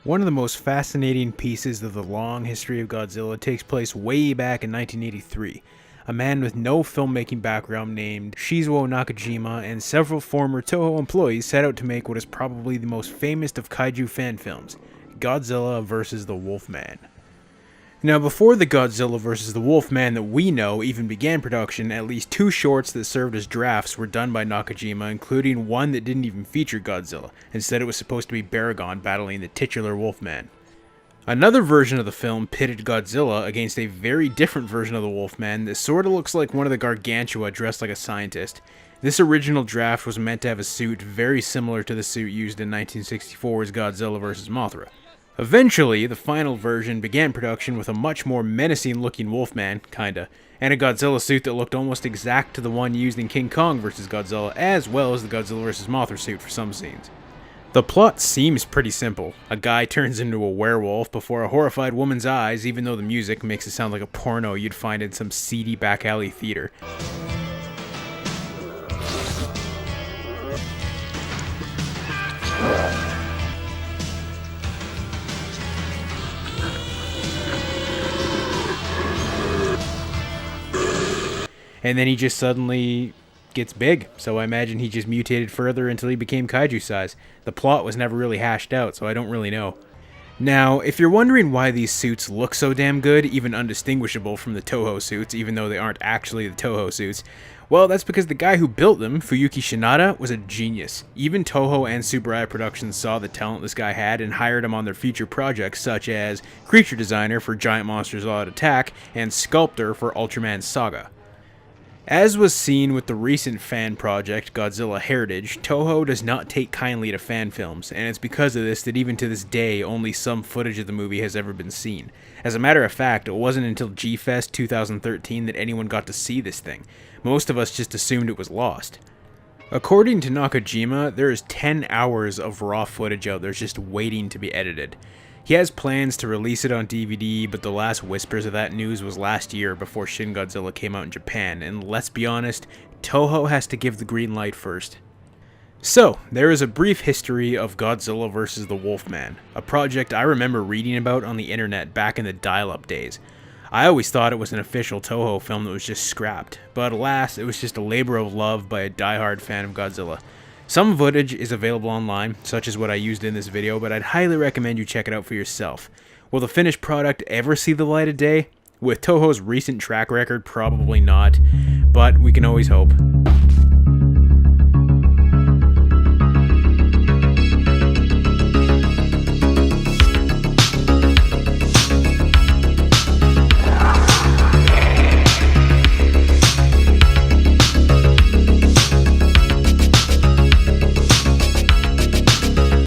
One of the most fascinating pieces of the long history of Godzilla takes place way back in 1983. A man with no filmmaking background named Shizuo Nakajima and several former Toho employees set out to make what is probably the most famous of kaiju fan films, Godzilla vs. the Wolfman. Now, before the Godzilla vs. the Wolfman that we know even began production, at least two shorts that served as drafts were done by Nakajima, including one that didn't even feature Godzilla. Instead, it was supposed to be Baragon battling the titular Wolfman. Another version of the film pitted Godzilla against a very different version of the Wolfman that sorta looks like one of the Gargantua dressed like a scientist. This original draft was meant to have a suit very similar to the suit used in 1964's Godzilla vs. Mothra. Eventually, the final version began production with a much more menacing looking Wolfman, kinda, and a Godzilla suit that looked almost exact to the one used in King Kong vs. Godzilla, as well as the Godzilla vs. Mothra suit for some scenes. The plot seems pretty simple. A guy turns into a werewolf before a horrified woman's eyes, even though the music makes it sound like a porno you'd find in some seedy back alley theater. And then he just suddenly gets big, so I imagine he just mutated further until he became kaiju size. The plot was never really hashed out, so I don't really know. Now, if you're wondering why these suits look so damn good, even undistinguishable from the Toho suits, even though they aren't actually the Toho suits, well, that's because the guy who built them, Fuyuki Shinada, was a genius. Even Toho and Super Eye Productions saw the talent this guy had and hired him on their future projects, such as creature designer for Giant Monsters All Out Attack and sculptor for Ultraman Saga. As was seen with the recent fan project, Godzilla Heritage, Toho does not take kindly to fan films, and it's because of this that even to this day, only some footage of the movie has ever been seen. As a matter of fact, it wasn't until G-Fest 2013 that anyone got to see this thing. Most of us just assumed it was lost. According to Nakajima, there is 10 hours of raw footage out there just waiting to be edited. He has plans to release it on DVD, but the last whispers of that news was last year before Shin Godzilla came out in Japan, and let's be honest, Toho has to give the green light first. So, there is a brief history of Godzilla vs. the Wolfman, a project I remember reading about on the internet back in the dial-up days. I always thought it was an official Toho film that was just scrapped, but alas, it was just a labor of love by a die-hard fan of Godzilla. Some footage is available online, such as what I used in this video, but I'd highly recommend you check it out for yourself. Will the finished product ever see the light of day? With Toho's recent track record, probably not, but we can always hope.